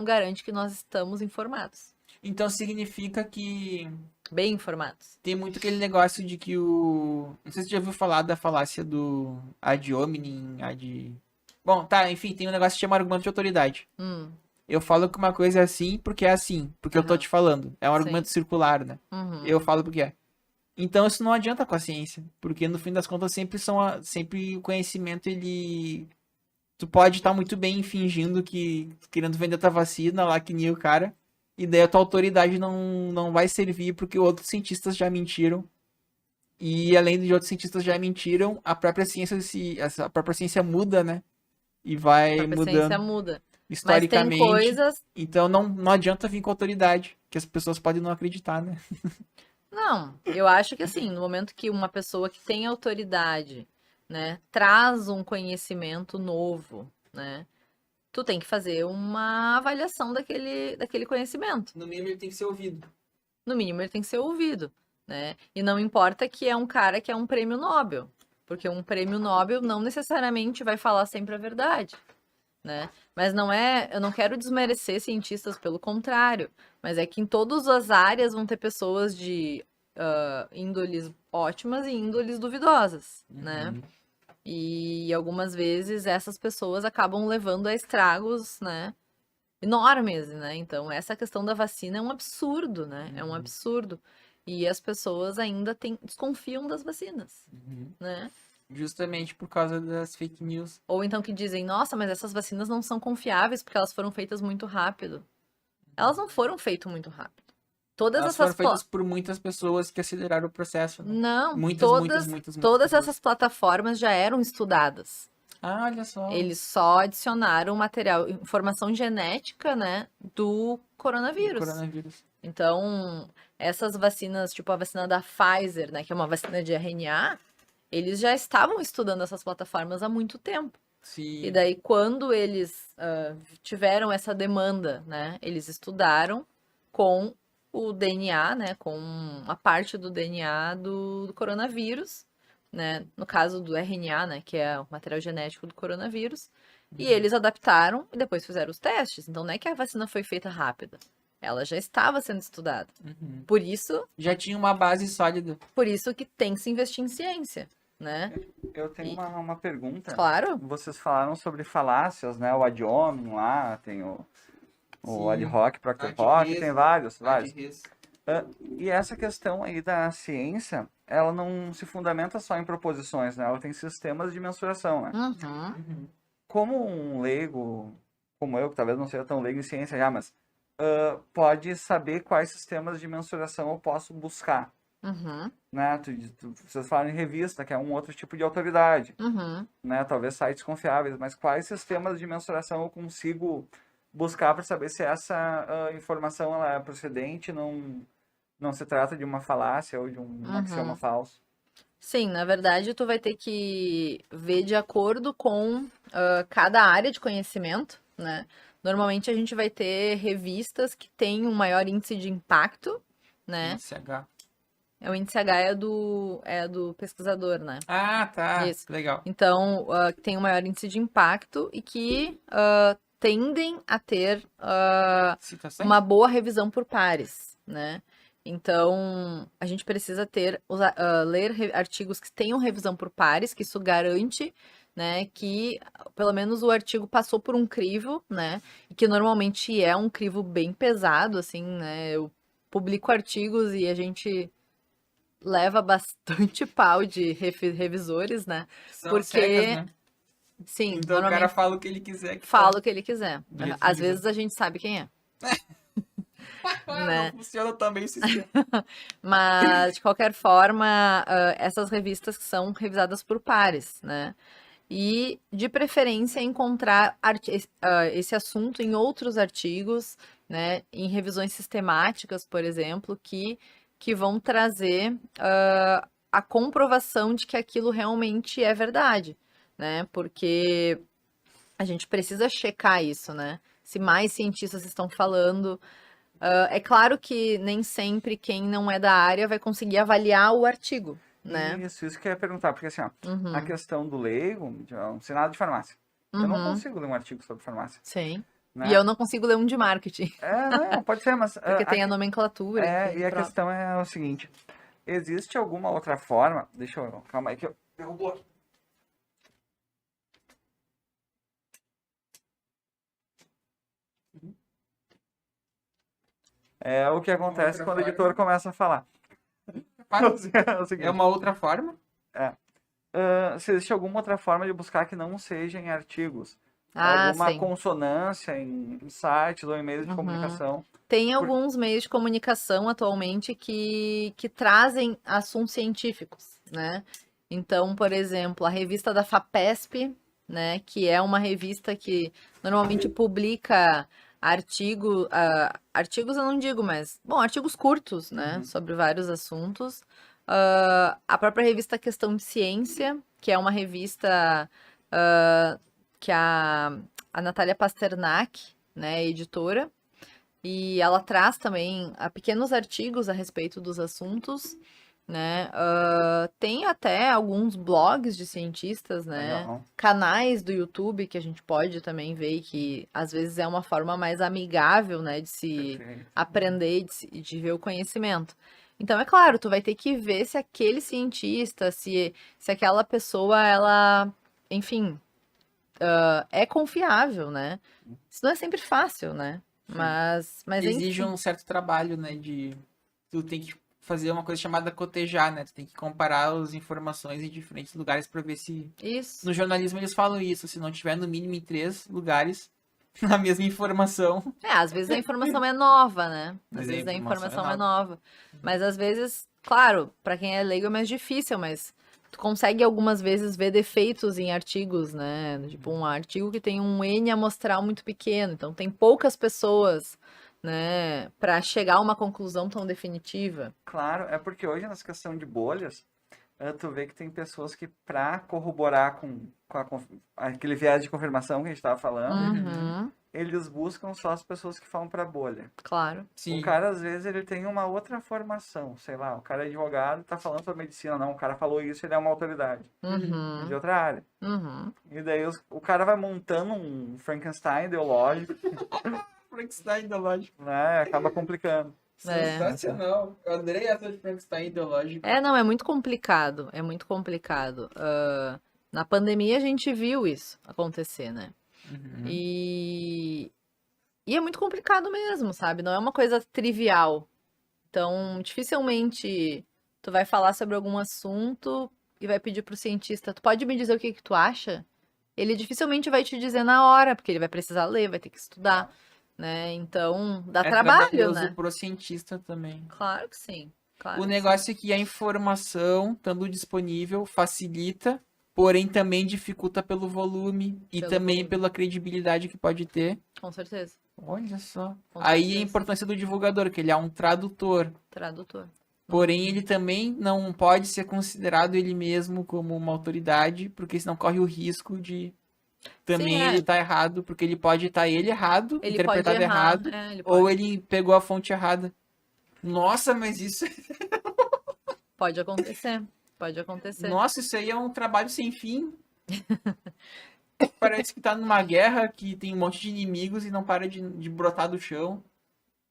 garante que nós estamos informados. Então significa que Bem informados. tem muito aquele negócio de que o. Não sei se você já ouviu falar da falácia do ad hominem, ad. Bom, tá, enfim, tem um negócio que chama argumento de autoridade. Hum, Eu falo que uma coisa é assim porque é assim, porque eu tô aham, te falando. É um sim. argumento circular, né? Uhum, Eu falo porque é. Então isso não adianta com a ciência, porque no fim das contas sempre o conhecimento ele tu pode estar muito bem fingindo que querendo vender tua vacina lá que nem o cara, e daí a tua autoridade não vai servir porque outros cientistas já mentiram. E além de outros cientistas já mentiram, a própria ciência muda, né? E a vai própria ciência mudando muda. Mas tem historicamente. coisas. Então não adianta vir com autoridade, que as pessoas podem não acreditar, né? Não, eu acho que assim, no momento que uma pessoa que tem autoridade, né, traz um conhecimento novo, né, tu tem que fazer uma avaliação daquele conhecimento. No mínimo ele tem que ser ouvido. No mínimo, ele tem que ser ouvido, né? E não importa que é um cara que é um prêmio Nobel, porque um prêmio Nobel não necessariamente vai falar sempre a verdade, né? Mas não é, eu não quero desmerecer cientistas, pelo contrário, mas é que em todas as áreas vão ter pessoas de índoles ótimas e índoles duvidosas, né? Uhum. E algumas vezes essas pessoas acabam levando a estragos, né? Enormes, né? Então, essa questão da vacina é um absurdo, né? É um Uhum. absurdo. E as pessoas ainda desconfiam das vacinas, Uhum. né? Justamente por causa das fake news. Ou então que dizem, nossa, mas essas vacinas não são confiáveis porque elas foram feitas muito rápido. Elas não foram feitas muito rápido. Todas Elas foram essas feitas por muitas pessoas que aceleraram o processo, né? não, Muitas, muitas, muitas, muitas todas essas pessoas. plataformas já eram estudadas. Ah, olha só. Eles só adicionaram material, informação genética, né, do Do coronavírus. coronavírus. Então, essas vacinas, tipo a vacina da Pfizer, né, que é uma vacina de RNA, eles já estavam estudando essas plataformas há muito tempo. E Sim. daí, quando eles tiveram essa demanda, né, eles estudaram com o DNA, né, com a parte do DNA do coronavírus, né, no caso do RNA, né, que é o material genético do coronavírus, e Uhum. eles adaptaram e depois fizeram os testes. Então, não é que a vacina foi feita rápida, ela já estava sendo estudada. Uhum. Por isso, Já tinha uma base sólida. por isso que tem que se investir em ciência, né? Eu tenho E, uma pergunta. claro, Vocês falaram sobre falácias, né? O ad hominem lá, tem o ad Sim. hoc, proctor hoc, tem vários. res. E essa questão aí da ciência, ela não se fundamenta só em proposições, né? Ela tem sistemas de mensuração, né? uhum, Uhum. Como um leigo, como eu, que talvez não seja tão leigo em ciência já, mas pode saber quais sistemas de mensuração eu posso buscar, uhum, né? Vocês falaram em revista, que é um outro tipo de autoridade, uhum. né? Talvez sites confiáveis, mas quais sistemas de mensuração eu consigo buscar para saber se essa informação ela é procedente, não se trata de uma falácia ou de um axioma Uhum. falso. Sim, na verdade, tu vai ter que ver de acordo com cada área de conhecimento, né? Normalmente a gente vai ter revistas que têm um maior índice de impacto, né? Índice H. O índice H é do pesquisador, né? Ah, tá. Isso. Legal. Então, tem um maior índice de impacto e que tendem a ter uma Citações? boa revisão por pares, né? Então, a gente precisa ler artigos que tenham revisão por pares, que isso garante, né, que pelo menos o artigo passou por um crivo, né, e que normalmente é um crivo bem pesado, assim, né, eu publico artigos e a gente leva bastante pau de revisores, né, São cegas, porque, né? sim, Então o cara normalmente fala o que ele quiser que tá. fala o que ele quiser. Às Beleza. vezes a gente sabe quem é, Não né? funciona também o sistema. Mas, de qualquer forma, essas revistas são revisadas por pares, né? E, de preferência, encontrar esse assunto em outros artigos, né? Em revisões sistemáticas, por exemplo, que vão trazer a comprovação de que aquilo realmente é verdade, né? Porque a gente precisa checar isso, né? Se mais cientistas estão falando. É claro que nem sempre quem não é da área vai conseguir avaliar o artigo, né? Isso que eu ia perguntar, porque assim, ó, a Uhum, questão do leigo, não sei nada de farmácia. Eu não uhum, consigo ler um artigo sobre farmácia. sim. né? E eu não consigo ler um de marketing, Não, pode ser, mas... porque tem a nomenclatura. enfim, e a pronto. questão é o seguinte. Existe alguma outra forma... Deixa eu... Calma aí que eu... Derrubou aqui. É o que acontece outra quando o forma. editor começa a falar. É o seguinte, É uma outra forma? se existe alguma outra forma de buscar que não seja em artigos. Ah, Alguma sim. consonância em sites ou em meios de Uhum. comunicação. Tem alguns meios de comunicação atualmente que trazem assuntos científicos, né? Então, por exemplo, a revista da FAPESP, né, que é uma revista que normalmente publica artigos eu não digo, mas, bom, artigos curtos, né, Uhum. sobre vários assuntos. A própria revista Questão de Ciência, que é uma revista que a Natália Pasternak, né, é editora, e ela traz também pequenos artigos a respeito dos assuntos, né? Tem até alguns blogs de cientistas, né? Legal. Canais do YouTube que a gente pode também ver e que às vezes é uma forma mais amigável, né? De se Perfeito. aprender e de ver o conhecimento. Então, é claro, tu vai ter que ver se aquele cientista, se aquela pessoa, ela, enfim, é confiável, né? Isso não é sempre fácil, né? Mas Exige enfim, um certo trabalho, né? Tu tem que fazer uma coisa chamada cotejar, né? Tu tem que comparar as informações em diferentes lugares para ver se. isso. No jornalismo eles falam isso, se não tiver no mínimo em 3 lugares a mesma informação. Às vezes a informação é nova, né? Mas Às a vezes a informação é informação é nova. Mas às vezes, claro, para quem é leigo é mais difícil, mas tu consegue algumas vezes ver defeitos em artigos, né? Tipo, um artigo que tem um N amostral muito pequeno, então tem poucas pessoas, né, para chegar a uma conclusão tão definitiva. Claro, é porque hoje nessa questão de bolhas, tu vê que tem pessoas que, para corroborar aquele viés de confirmação que a gente estava falando, Uhum, eles buscam só as pessoas que falam para bolha. claro. Sim. O cara, às vezes, ele tem uma outra formação, sei lá, o cara é advogado, tá falando sobre medicina, não, o cara falou isso, ele é uma autoridade Uhum, de outra área. uhum. E daí o cara vai montando um Frankenstein ideológico, Frankenstein ideológico. né, acaba complicando. É. Sensacional. Eu adorei essa de Frankenstein ideológico. Não, é muito complicado, é muito complicado. Na pandemia a gente viu isso acontecer, né? Uhum. E é muito complicado mesmo, sabe? Não é uma coisa trivial. Então, dificilmente tu vai falar sobre algum assunto e vai pedir pro cientista, tu pode me dizer o que que tu acha? Ele dificilmente vai te dizer na hora, porque ele vai precisar ler, vai ter que estudar, né? Então, dá É trabalho, trabalhoso né? pro cientista também. Claro que sim. Claro O que negócio é que a informação, estando disponível, facilita, porém também dificulta pelo volume e Pelo também volume. pela credibilidade que pode ter. sim, com certeza. Olha só. Com Aí a certeza. importância do divulgador, que ele é um tradutor. Tradutor. Porém, ele também não pode ser considerado ele mesmo como uma autoridade, porque senão corre o risco de também Sim, ele estar errado, porque ele pode estar ele errado, Ele pode interpretado errar, errado, ele ou pode. ele pegou a fonte errada. Nossa, mas isso, Pode acontecer. Pode acontecer. nossa, isso aí é um trabalho sem fim. Parece que tá numa guerra que tem um monte de inimigos e não para de brotar do chão.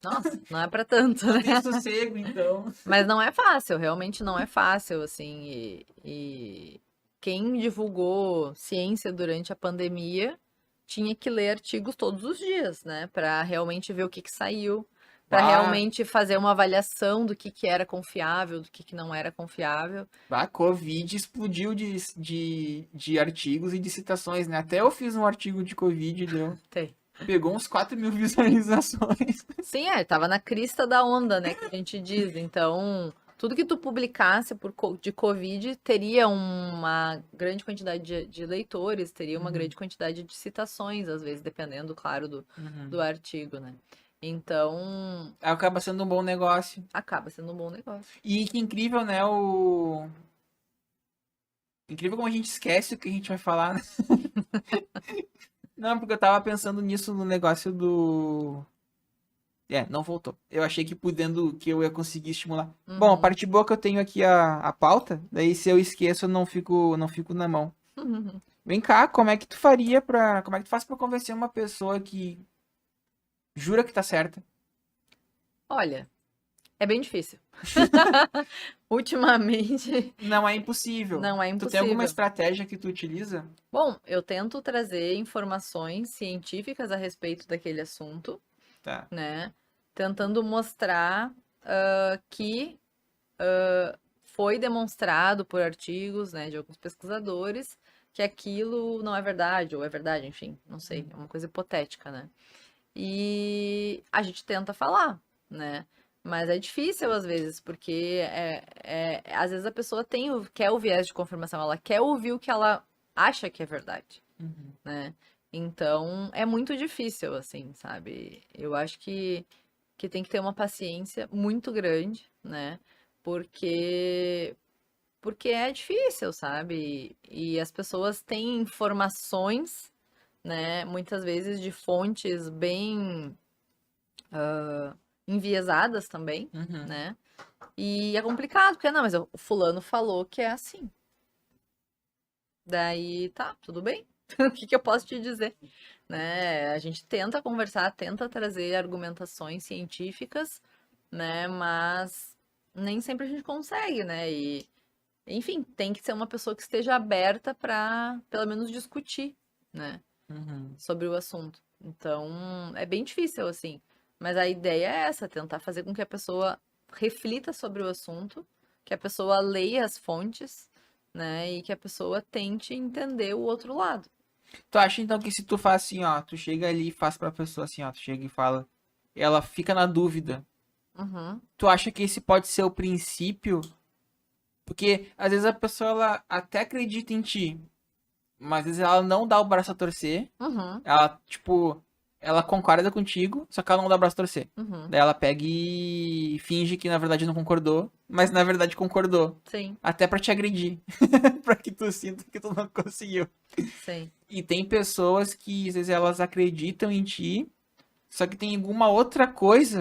Nossa, não é pra tanto, Não né? tem sossego, então. Mas não é fácil, realmente não é fácil, assim. E quem divulgou ciência durante a pandemia tinha que ler artigos todos os dias, né? Pra realmente ver o que que saiu, pra Ah. realmente fazer uma avaliação do que era confiável, do que não era confiável. A Covid explodiu de artigos e de citações, né? Até eu fiz um artigo de Covid, Tem. pegou uns 4.000 visualizações. Sim, tava na crista da onda, né, que a gente diz. Então, tudo que tu publicasse de Covid teria uma grande quantidade de leitores, teria uma grande quantidade de citações, às vezes, dependendo, claro, do artigo, né? Então, Acaba sendo um bom negócio. acaba sendo um bom negócio. E que incrível, né? Incrível como a gente esquece o que a gente vai falar, né? Não, porque eu tava pensando nisso no negócio do. Não voltou. Eu achei que que eu ia conseguir estimular. Bom, a parte boa que eu tenho aqui a pauta, daí se eu esqueço, eu não fico na mão. Vem cá, como é que tu faz pra convencer uma pessoa que Jura que tá certa? Olha, é bem difícil. Ultimamente, Não é impossível. não é Tu tem alguma impossível. estratégia que tu utiliza? Bom, eu tento trazer informações científicas a respeito daquele assunto, Tá. né? Tentando mostrar que foi demonstrado por artigos, né, de alguns pesquisadores que aquilo não é verdade, ou é verdade, enfim, não sei, é uma coisa hipotética, né? E a gente tenta falar, né? Mas é difícil às vezes, porque às vezes a pessoa quer o viés de confirmação, ela quer ouvir o que ela acha que é verdade, Uhum. né? Então é muito difícil, assim, sabe? Eu acho que tem que ter uma paciência muito grande, né? Porque porque é difícil, sabe? E as pessoas têm informações, né? Muitas vezes de fontes bem enviesadas também, Uhum. né? E é complicado, porque não, mas o fulano falou que é assim. Daí tá, tudo bem. O que que eu posso te dizer? Né? A gente tenta conversar, tenta trazer argumentações científicas, né? Mas nem sempre a gente consegue, né? E, enfim, tem que ser uma pessoa que esteja aberta para, pelo menos, discutir, né? Uhum. Sobre o assunto. Então, é bem difícil, assim. Mas a ideia é essa, tentar fazer com que a pessoa reflita sobre o assunto, que a pessoa leia as fontes, né? E que a pessoa tente entender o outro lado. Tu acha então que se tu faz assim, ó, tu chega ali e faz pra pessoa assim, ó, tu chega e fala, ela fica na dúvida. Uhum, Tu acha que esse pode ser o princípio? Porque às vezes a pessoa ela até acredita em ti, mas às vezes ela não dá o braço a torcer. uhum, Ela, tipo, ela concorda contigo, só que ela não dá o braço a torcer. uhum. Daí ela pega e finge que na verdade não concordou, mas na verdade concordou. Sim, Até pra te agredir. Pra que tu sinta que tu não conseguiu. sim. E tem pessoas que às vezes elas acreditam em ti, só que tem alguma outra coisa